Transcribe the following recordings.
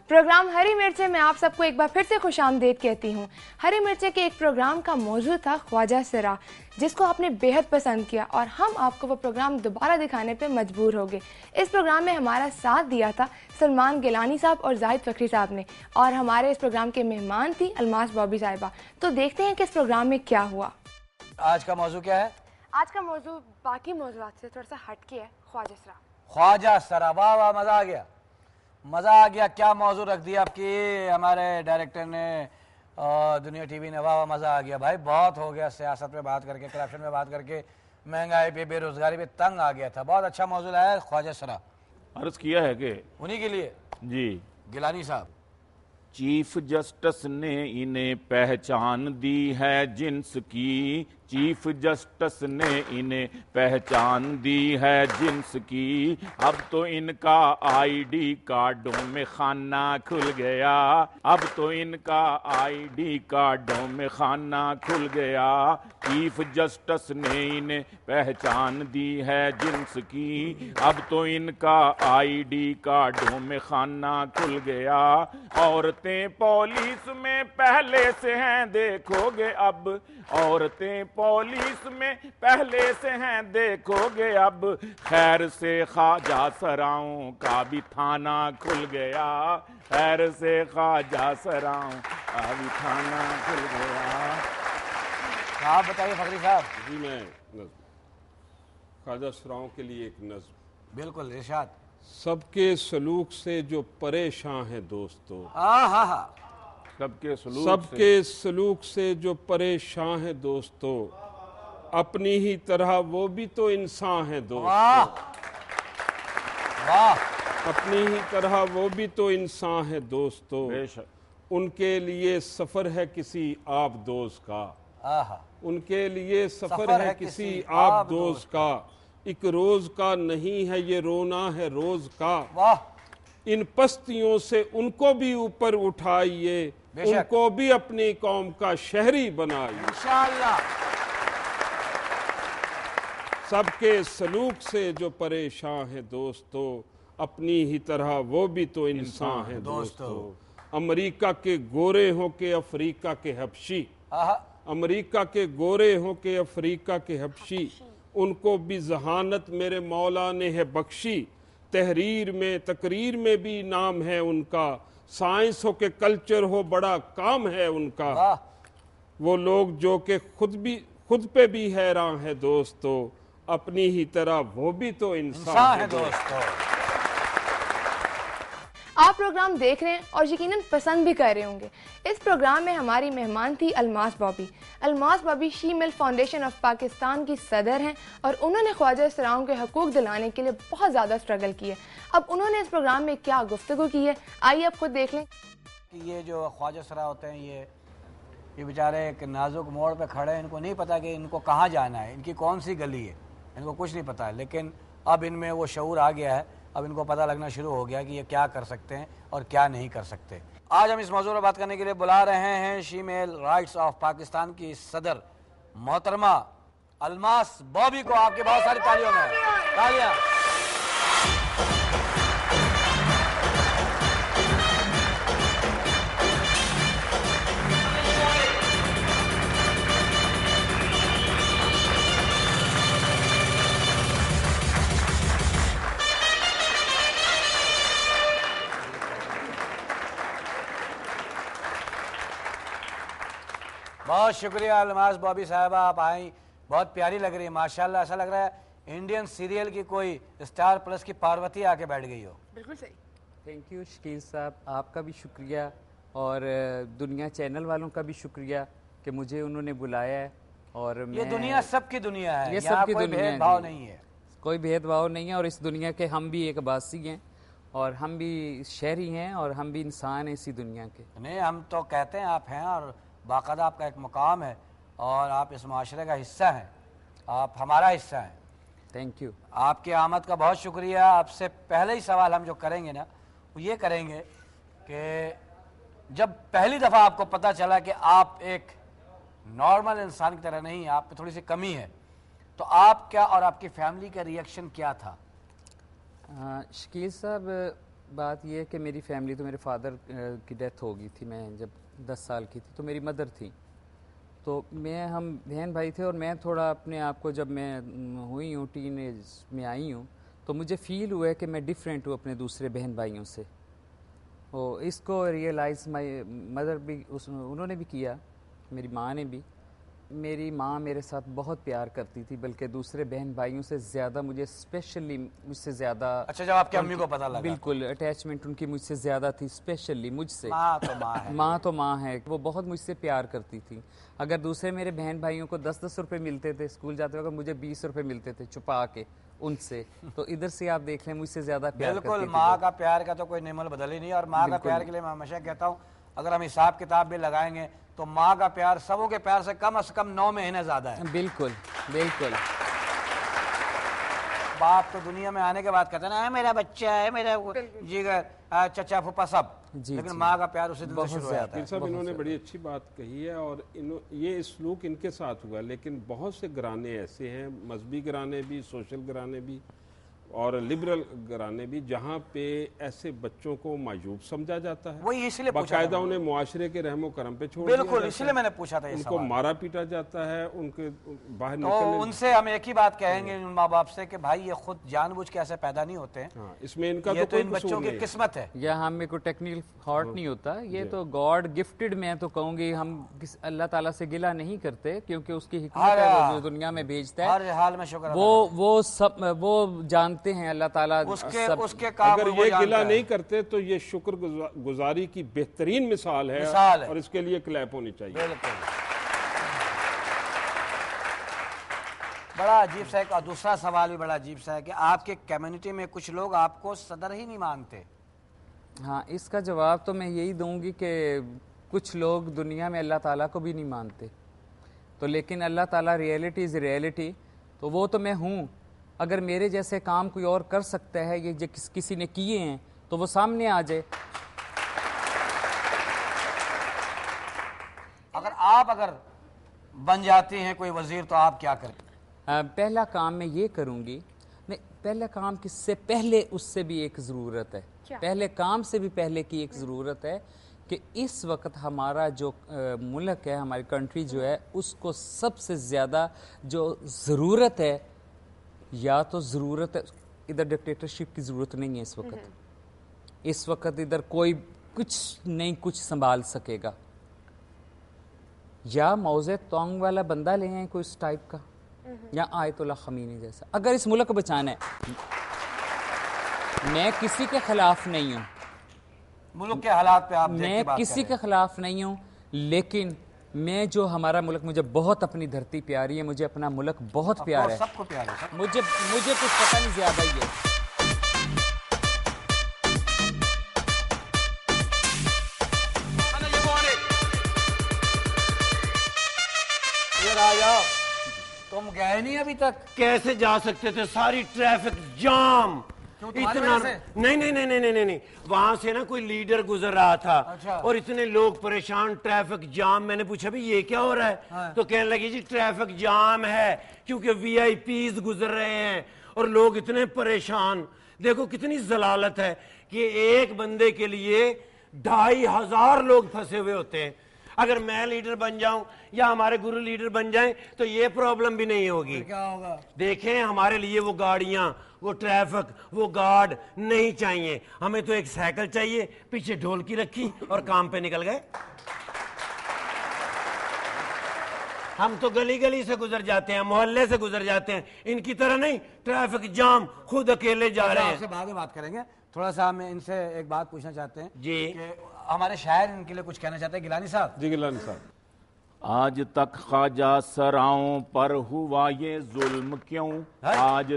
Programme हरी मिर्चें में आप सबको एक बार फिर से खुशामदीद कहती हूँ। हरी मिर्चें के एक प्रोग्राम का मौजू था ख्वाजा सरा, जिसको आपने बेहद पसंद किया और हम आपको वो प्रोग्राम दोबारा दिखाने पे मजबूर हो गए। इस प्रोग्राम में हमारा साथ दिया था सलमान गिलानी साहब और जाहिद फखरी साहब ने, और हमारे इस प्रोग्राम के मेहमान थी अलमास बॉबी साहिबा। तो देखते हैं कि इस प्रोग्राम में क्या हुआ। आज का मौजू क्या है? आज का मौजू बाकी मौजूआत से थोड़ा सा हटके है, ख्वाजा सरा। ख्वाजा सरा, वाह वाह, मजा आ गया, मजा आ गया। क्या मौजू रख दिया आपकी हमारे डायरेक्टर ने, दुनिया टीवी ने। वाह वाह, मजा आ गया भाई, बहुत हो गया सियासत पे बात करके, करप्शन पे बात करके, महंगाई पे, बेरोजगारी पे तंग आ गया था। बहुत अच्छा मौजू लाया है ख्वाजा सरा। अर्ज किया है कि उन्हीं के लिए जी गिलानी साहब। चीफ जस्टिस ने इन्हें पहचान दी है जिन्स की, चीफ जस्टिस ने इन्हें पहचान दी है जिन्स की। अब तो इनका आईडी कार्डों में खाना खुल गया, अब तो इनका आईडी कार्डों में खाना खुल गया। चीफ जस्टिस ने इन्हें पहचान दी है जिन्स की, अब तो इनका आईडी कार्डों में खाना खुल गया। औरतें पुलिस में पहले से हैं देखोगे अब, औरतें पुलिस में पहले से हैं देखोगे अब। खैर से ख्वाजा सराओं का भी थाना खुल गया, खैर से ख्वाजा सराओं का भी थाना खुल गया। आप बताइए फखरी साहब। जी मैं ख्वाजा सराओं के लिए एक नज़्म। बिल्कुल इरशाद। सबके सलूक से जो परेशान है दोस्तों, हाँ, सबके सलूक से जो परेशान है दोस्तों, अपनी ही तरह वो भी तो इंसान है दोस्तों, वाह, अपनी ही तरह वो भी तो इंसान है दोस्तों। बेशक उनके लिए सफर है किसी आप दोस्त का, आहा, उनके लिए सफर है किसी आप दोस्त का। एक रोज का नहीं है ये रोना है रोज का, वाह। इन पस्तियों से उनको भी ऊपर उठाइए, उनको भी अपनी कौम का शहरी बनाइए इंशाअल्लाह। सबके सलूक से जो परेशान है दोस्तों, अपनी ही तरह वो भी तो इंसान है दोस्तों। अमेरिका के गोरे हों के अफ्रीका के हबशी, अमेरिका के गोरे हों के अफ्रीका के हबशी, उनको भी जहानत मेरे मौला ने है बख्शी। तहरीर में तकरीर में भी नाम है उनका, साइंस हो के कल्चर हो बड़ा काम है उनका। वो लोग जो कि खुद पे भी हैरान है दोस्तों, अपनी ही तरह वो भी तो इंसान है दोस्तों। आप प्रोग्राम देख रहे हैं और यकीनन पसंद भी कर रहे होंगे। इस प्रोग्राम में हमारी मेहमान थी अलमास बॉबी। अलमास बॉबी शी-मिल फाउंडेशन ऑफ पाकिस्तान की सदर हैं और उन्होंने ख्वाजा सराओं के हकूक़ दिलाने के लिए बहुत ज़्यादा स्ट्रगल की है। अब उन्होंने इस प्रोग्राम में क्या गुफ्तगू की है, आइए आप खुद देख लें। ये जो ख्वाजा सरा होते हैं, ये बेचारे एक नाजुक मोड़ पे खड़े हैं, इनको नहीं पता कि इनको कहाँ जाना है, इनकी कौन सी गली है, इनको कुछ नहीं पता है। लेकिन अब इनमें वो शऊर आ गया है, अब इनको पता लगना शुरू हो गया कि ये क्या कर सकते हैं और क्या नहीं कर सकते। आज हम इस मौजूद पर बात करने के लिए बुला रहे हैं शीमेल राइट्स ऑफ पाकिस्तान की सदर मोहतरमा अलमास बॉबी को। आपके बहुत सारी तालियों में तालियां। बहुत शुक्रिया अलमास बॉबी साहबा, आप आई, बहुत प्यारी लग रही है माशाल्लाह। ऐसा लग रहा है इंडियन सीरियल की कोई स्टार प्लस की पार्वती आके बैठ गई हो। बिल्कुल सही। थैंक यू शकील साहब, आपका भी शुक्रिया और दुनिया चैनल वालों का भी शुक्रिया कि मुझे उन्होंने बुलाया है। और ये दुनिया सबकी दुनिया है, ये सबकी कोई दुनिया भेदभाव नहीं है, कोई भेदभाव नहीं है। और इस दुनिया के हम भी एक बासी हैं और हम भी शहरी हैं और हम भी इंसान हैं इसी दुनिया के। नहीं, हम तो कहते हैं आप हैं और बाकायदा आपका एक मुकाम है और आप इस माशरे का हिस्सा हैं, आप हमारा हिस्सा हैं। Thank you. आपकी आमद का बहुत शुक्रिया। आपसे पहले ही सवाल हम जो करेंगे ना, वो ये करेंगे कि जब पहली दफ़ा आपको पता चला कि आप एक नॉर्मल इंसान की तरह नहीं, आप में थोड़ी सी कमी है, तो आप क्या और आपकी फैमिली का रिएक्शन क्या था? शकील साहब, बात ये है कि मेरी फैमिली तो मेरे फादर की डेथ हो गई थी, मैं जब 10 साल की थी, तो मेरी मदर थी, तो हम बहन भाई थे। और मैं थोड़ा अपने आप को, जब मैं हुई हूँ टीनेज में आई हूँ, तो मुझे फ़ील हुआ है कि मैं डिफरेंट हूँ अपने दूसरे बहन भाइयों से। वो इसको रियलाइज़ माई मदर भी उन्होंने भी किया, मेरी माँ ने भी। मेरी माँ मेरे साथ बहुत प्यार करती थी, बल्कि दूसरे बहन भाइयों से ज़्यादा मुझे स्पेशली मुझसे ज़्यादा। अच्छा, जब आपकी अम्मी को पता लगा? बिल्कुल, अटैचमेंट उनकी मुझसे ज़्यादा थी, स्पेशली मुझसे। माँ तो माँ है। माँ तो माँ है, वो बहुत मुझसे प्यार करती थी। अगर दूसरे मेरे बहन भाइयों को 10-10 रुपये मिलते थे स्कूल जाते वक्त, मुझे 20 रुपये मिलते थे छुपा के उनसे। तो इधर से आप देख लें, मुझसे ज़्यादा प्यार करती बिल्कुल, थी। माँ का प्यार का तो कोई निमल बदल ही नहीं है। और माँ का प्यार के लिए मैं हमेशा कहता हूँ, अगर हम हिसाब किताब भी लगाएंगे तो माँ का प्यार सबों के प्यार से कम 9 महीने ज्यादा है। बिल्कुल बिल्कुल। बाप तो दुनिया में आने के बाद कहते ना, मेरा बच्चा है, मेरा जिगर, चचा फूफा सब, लेकिन माँ का प्यार उसी दिन से शुरू हो जाता है। साहब, इन्होंने बड़ी अच्छी बात कही है, और ये सलूक इनके साथ हुआ, लेकिन बहुत से घराने ऐसे हैं, मजहबी घराने भी, सोशल घराने भी और लिबरल घराने भी, जहाँ पे ऐसे बच्चों को मायूब समझा जाता है। वही इसलिए बाकायदा उन्हें मुआशरे के रहमो करम पे छोड़ बिल्कुल, इसलिए मैंने पूछा था ये उनको सवाल। मारा पीटा जाता है, उनके बाहर तो निकलने। उनसे हम एक ही बात कहेंगे उन माँ बाप से कि भाई ये खुद जानबूझ के ऐसे पैदा नहीं होते हैं। हाँ, इसमें इनका ये तो तो कोई इन बच्चों कसूर की नहीं। किस्मत है। यहाँ में कोई टेक्निकल थॉट नहीं होता, ये तो गॉड गिफ्टेड। मैं तो कहूँगी हम अल्लाह ताला से गिला नहीं करते, क्योंकि उसकी हिकमत है, वो जो दुनिया में भेजता है हर हाल में शुक्र वो जानते हैं अल्लाह ताला उसके काम अगर वो ये जानता गिला है। नहीं करते तो ये शुक्र गुजारी की बेहतरीन मिसाल है, मिसाल है। और इसके लिए क्लैप होनी चाहिए। बिल्कुल। बड़ा अजीब सा है। और दूसरा सवाल भी बड़ा अजीब सा है कि आपके कम्युनिटी में कुछ लोग आपको सदर ही नहीं मानते। हाँ, इसका जवाब तो मैं यही दूंगी कि कुछ लोग दुनिया में अल्लाह ताला को भी नहीं मानते, तो लेकिन अल्लाह ताला रियलिटी इज़ रियलिटी, तो वो तो मैं हूँ। अगर मेरे जैसे काम कोई और कर सकता है, ये जो किसी ने किए हैं, तो वो सामने आ जाए। अगर बन जाती हैं कोई वजीर तो आप क्या करें? पहला काम मैं ये करूँगी, नहीं, पहला काम किससे पहले उससे भी एक ज़रूरत है, पहले काम से भी पहले की एक ज़रूरत है कि इस वक्त हमारा जो मुल्क है, हमारी कंट्री जो है, उसको सबसे ज़्यादा जो ज़रूरत है, या तो ज़रूरत है, इधर डिक्टेटरशिप की ज़रूरत नहीं है इस वक्त इधर कोई कुछ नहीं कुछ संभाल सकेगा, या मौज़े तोंग वाला बंदा ले आए कोई इस टाइप का, या आयतुल्लाह खमीनी जैसा। अगर इस मुल्क को बचाना है, मैं किसी के खिलाफ नहीं हूँ, मुल्क के हालात पे आप मैं किसी के खिलाफ नहीं हूँ, लेकिन मैं जो हमारा मुल्क, मुझे बहुत अपनी धरती प्यारी है, मुझे अपना मुल्क बहुत प्यारा है, सबको प्यार है। मुझे कुछ पता नहीं, ज्यादा ही है। राजा, तुम गए नहीं अभी तक? कैसे जा सकते थे, सारी ट्रैफिक जाम। इतना नहीं नहीं नहीं नहीं नहीं नहीं, वहां से ना कोई लीडर गुजर रहा था। अच्छा। और इतने लोग परेशान, ट्रैफिक जाम। मैंने पूछा भी ये क्या हो रहा है? हाँ। तो कहने लगी जी ट्रैफिक जाम है क्योंकि वीआईपीज गुजर रहे हैं और लोग इतने परेशान। देखो कितनी जलालत है कि एक बंदे के लिए 2500 लोग फंसे हुए होते हैं। अगर मैं लीडर बन जाऊं या हमारे गुरु लीडर बन जाएं तो ये प्रॉब्लम भी नहीं होगी। क्या होगा? देखें, हमारे लिए वो गाड़ियां, वो ट्रैफिक, वो गार्ड नहीं चाहिए। हमें तो एक साइकिल चाहिए, पीछे ढोलकी रखी और काम पे निकल गए। हम तो गली गली से गुजर जाते हैं, मोहल्ले से गुजर जाते हैं, इनकी तरह नहीं ट्रैफिक जाम खुद अकेले जा रहे हैं। आपसे बाद में बात करेंगे। थोड़ा सा हम इनसे एक बात पूछना चाहते हैं जी। कि हमारे शायर इनके लिए कुछ कहना चाहते हैं। गिलानी साहब। जी गिलानी साहब। आज तक ख्वाजा सराओं पर हुआ ये जुल्म क्यों? आज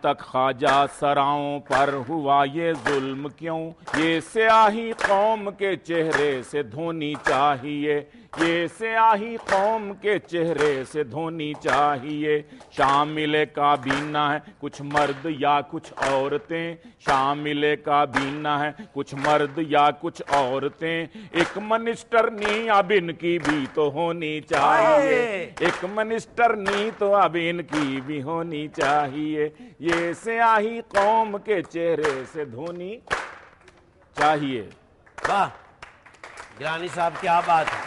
तक ख्वाजा सराओं पर हुआ ये जुल्म क्यों? ये स्याही कौम के चेहरे से धोनी चाहिए, ये स्याही कौम के चेहरे से धोनी चाहिए। शामिल काबीना है कुछ मर्द या कुछ औरतें, शामिल काबीना है कुछ मर्द या कुछ औरतें। एक मिनिस्टर नी अब इनकी भी तो होनी चाहिए, एक मिनिस्टर नी तो अब इनकी भी होनी चाहिए। چاہیے, یہ سیاہی قوم کے چہرے سے دھونی چاہیے. واہ گیلانی صاحب کیا بات ہے.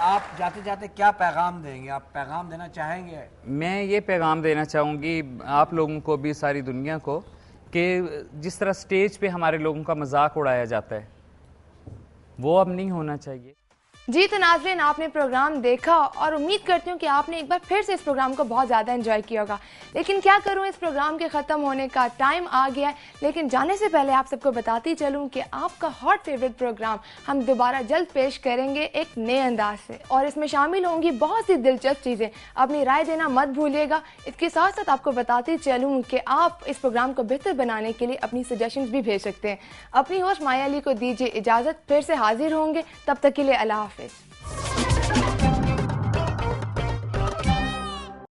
آپ جاتے جاتے کیا پیغام دیں گے, آپ پیغام دینا چاہیں گے؟ میں یہ پیغام دینا چاہوں گی آپ لوگوں کو بھی, ساری دنیا کو, کہ جس طرح سٹیج پہ ہمارے لوگوں کا مذاق اڑایا جاتا ہے وہ اب نہیں ہونا چاہیے. جی تو ناظرین, آپ نے پروگرام دیکھا اور امید کرتی ہوں کہ آپ نے ایک بار پھر سے اس پروگرام کو بہت زیادہ انجوائے کیا ہوگا. لیکن کیا کروں, اس پروگرام کے ختم ہونے کا ٹائم آ گیا ہے. لیکن جانے سے پہلے آپ سب کو بتاتی چلوں کہ آپ کا ہاٹ فیوریٹ پروگرام ہم دوبارہ جلد پیش کریں گے ایک نئے انداز سے, اور اس میں شامل ہوں گی بہت سی دلچسپ چیزیں. اپنی رائے دینا مت بھولیے گا. اس کے ساتھ ساتھ آپ کو بتاتی چلوں کہ آپ اس پروگرام کو بہتر بنانے کے لیے اپنی سجیشنز بھی بھیج سکتے ہیں. اپنی ہوسٹ مایا علی کو دیجیے اجازت, پھر سے حاضر ہوں گے, تب تک کے لیے اللہ حافظ.